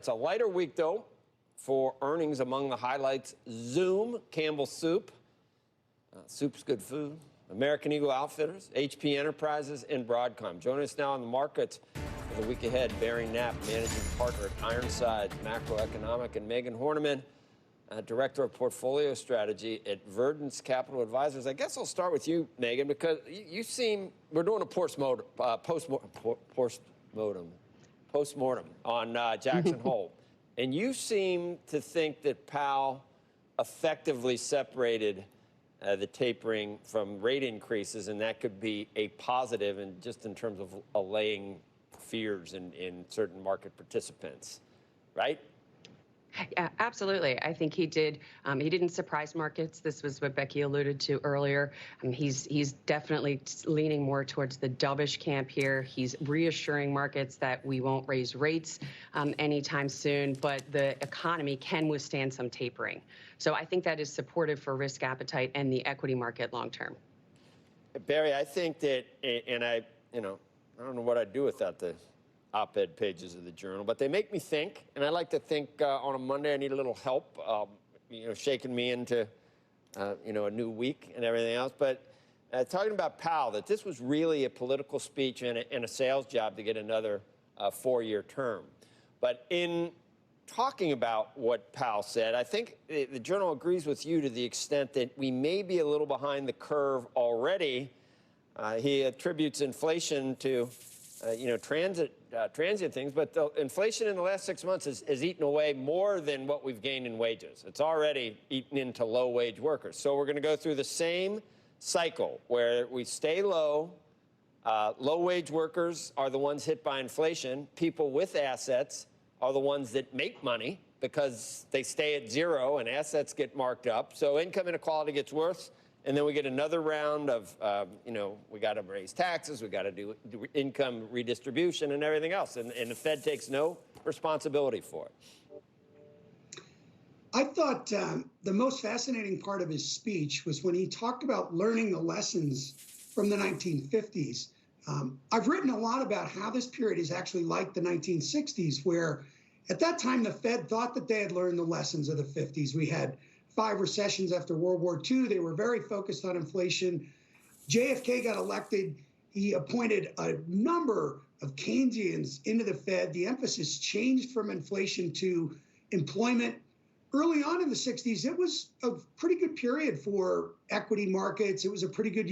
It's a lighter week, though, for earnings. Among the highlights, Zoom, Campbell's Soup, soup's good food, American Eagle Outfitters, HP Enterprises, and Broadcom. Joining us now on the markets for the week ahead, Barry Knapp, managing partner at Ironside Macroeconomic, and Megan Horneman, director of portfolio strategy at Verdance Capital Advisors. I guess I'll start with you, Megan, because you seem, we're doing a postmortem on Jackson Hole. And you seem to think that Powell effectively separated the tapering from rate increases, and that could be a positive and just in terms of allaying fears in certain market participants, right? Yeah, absolutely. I think he did. He didn't surprise markets. This was what Becky alluded to earlier. He's definitely leaning more towards the dovish camp here. He's reassuring markets that we won't raise rates anytime soon, but the economy can withstand some tapering. So I think that is supportive for risk appetite and the equity market long term. Barry, I think that, and I don't know what I'd do without the op-ed pages of the Journal, but they make me think, and I like to think on a Monday I need a little help, shaking me into, a new week and everything else. But talking about Powell, that this was really a political speech and a sales job to get another 4-year term. But in talking about what Powell said, I think the Journal agrees with you to the extent that we may be a little behind the curve already. He attributes inflation to transient things, but the inflation in the last 6 months has eaten away more than what we've gained in wages. It's already eaten into low-wage workers. So we're going to go through the same cycle where we stay low. Low-wage workers are the ones hit by inflation. People with assets are the ones that make money because they stay at zero and assets get marked up. So income inequality gets worse. And then we get another round of, we got to raise taxes, we got to do income redistribution and everything else. And the Fed takes no responsibility for it. I thought the most fascinating part of his speech was when he talked about learning the lessons from the 1950s. I've written a lot about how this period is actually like the 1960s, where at that time the Fed thought that they had learned the lessons of the 50s. We had 5 recessions after World War II. They were very focused on inflation. JFK got elected. He appointed a number of Keynesians into the Fed. The emphasis changed from inflation to employment. Early on in the 60s, it was a pretty good period for equity markets. It was a pretty good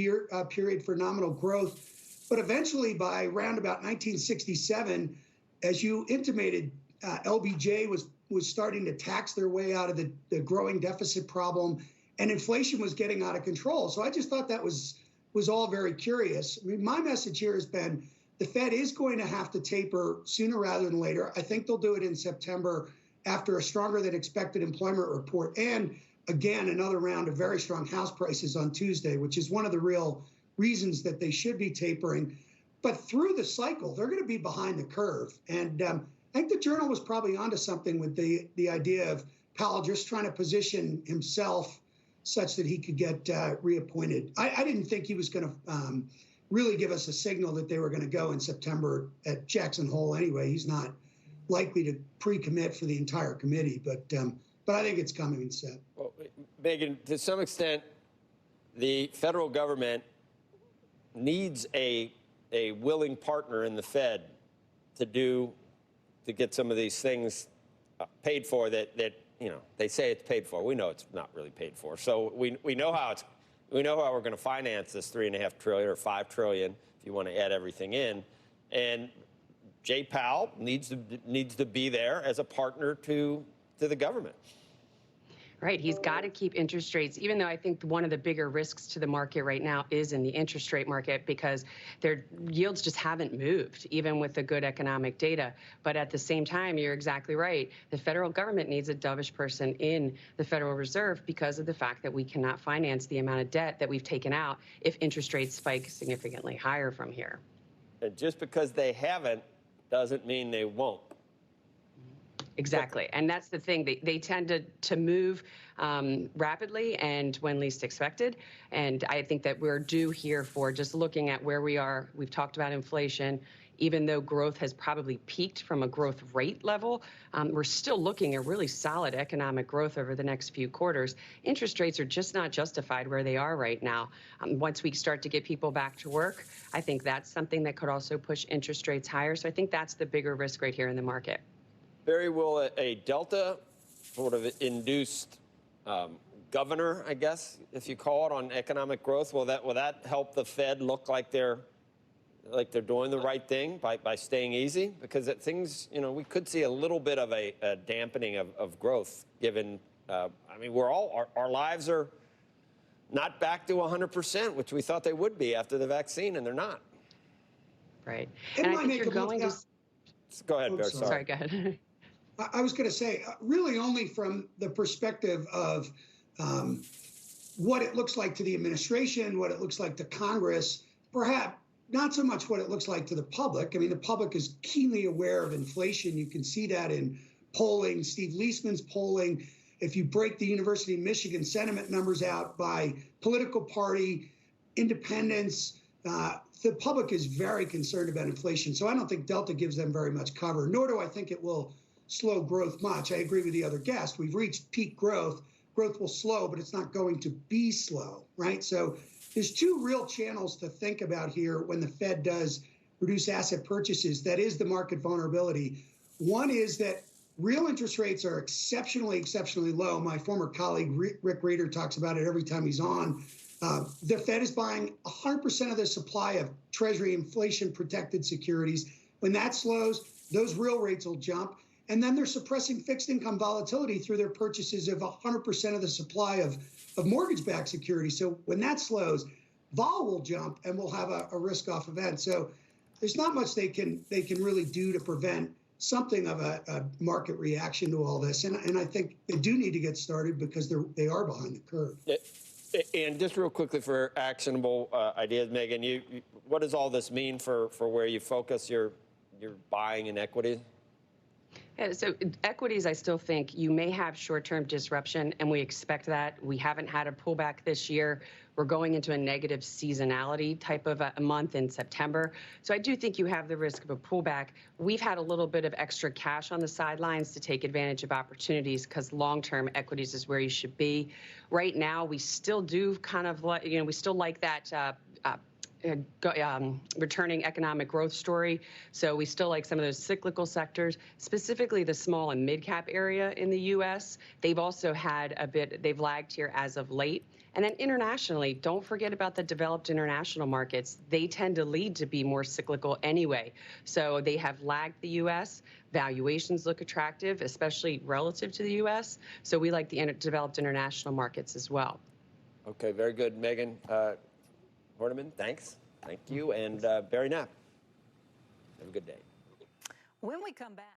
period for nominal growth. But eventually, by around about 1967, as you intimated, LBJ was starting to tax their way out of the growing deficit problem, and inflation was getting out of control. So I just thought that was all very curious. I mean, my message here has been the Fed is going to have to taper sooner rather than later. I think they'll do it in September after a stronger than expected employment report, and again, another round of very strong house prices on Tuesday, which is one of the real reasons that they should be tapering. But through the cycle, they're going to be behind the curve. And I think the Journal was probably onto something with the idea of Powell just trying to position himself such that he could get reappointed. I didn't think he was going to really give us a signal that they were going to go in September at Jackson Hole anyway. He's not likely to pre-commit for the entire committee, but I think it's coming in Sep. Well, Megan, to some extent, the federal government needs a willing partner in the Fed to get some of these things paid for that they say it's paid for. We know it's not really paid for. So we know how we're going to finance this $3.5 trillion or $5 trillion if you want to add everything in. And Jay Powell needs to be there as a partner to the government. Right. He's got to keep interest rates, even though I think one of the bigger risks to the market right now is in the interest rate market because their yields just haven't moved, even with the good economic data. But at the same time, you're exactly right. The federal government needs a dovish person in the Federal Reserve because of the fact that we cannot finance the amount of debt that we've taken out if interest rates spike significantly higher from here. And just because they haven't doesn't mean they won't. Exactly. And that's the thing. They tend to move rapidly and when least expected. And I think that we're due here for just looking at where we are. We've talked about inflation. even though growth has probably peaked from a growth rate level, we're still looking at really solid economic growth over the next few quarters. Interest rates are just not justified where they are right now. Once we start to get people back to work, I think that's something that could also push interest rates higher. So I think that's the bigger risk right here in the market. Barry, will a Delta sort of induced governor, I guess, if you call it, on economic growth, will that help the Fed look like they're doing the right thing by staying easy? Because things, we could see a little bit of a dampening of growth, given, I mean, our lives are not back to 100%, which we thought they would be after the vaccine, and they're not. Right. And I think you're going to... Go ahead, Barry. Sorry, go ahead. I was going to say, really only from the perspective of what it looks like to the administration, what it looks like to Congress, perhaps not so much what it looks like to the public. I mean, the public is keenly aware of inflation. You can see that in polling, Steve Leisman's polling. If you break the University of Michigan sentiment numbers out by political party, independents, the public is very concerned about inflation. So I don't think Delta gives them very much cover, nor do I think it will slow growth much. I agree with the other guest. We've reached peak growth. Growth will slow, but it's not going to be slow, right? So there's two real channels to think about here when the Fed does reduce asset purchases. That is the market vulnerability. One is that real interest rates are exceptionally, exceptionally low. My former colleague, Rick Reeder, talks about it every time he's on. The Fed is buying 100% of the supply of Treasury inflation-protected securities. When that slows, those real rates will jump. And then they're suppressing fixed income volatility through their purchases of 100% of the supply of mortgage-backed securities. So when that slows, vol will jump and we'll have a risk-off event. So there's not much they can really do to prevent something of a market reaction to all this. And I think they do need to get started because they are behind the curve. And just real quickly for actionable ideas, Megan, what does all this mean for where you focus your buying in equities? Yeah, so equities, I still think you may have short-term disruption, and we expect that. We haven't had a pullback this year. We're going into a negative seasonality type of a month in September. So I do think you have the risk of a pullback. We've had a little bit of extra cash on the sidelines to take advantage of opportunities because long-term equities is where you should be. Right now, we still do kind of like, we still like that returning economic growth story. So we still like some of those cyclical sectors, specifically the small and mid-cap area in the U.S. They've also had they've lagged here as of late. And then internationally, don't forget about the developed international markets. They tend to lead to be more cyclical anyway. So they have lagged the U.S. Valuations look attractive, especially relative to the U.S. So we like the developed international markets as well. Okay, very good. Megan Horneman, thanks. Thank you. And Barry Knapp, have a good day. When we come back.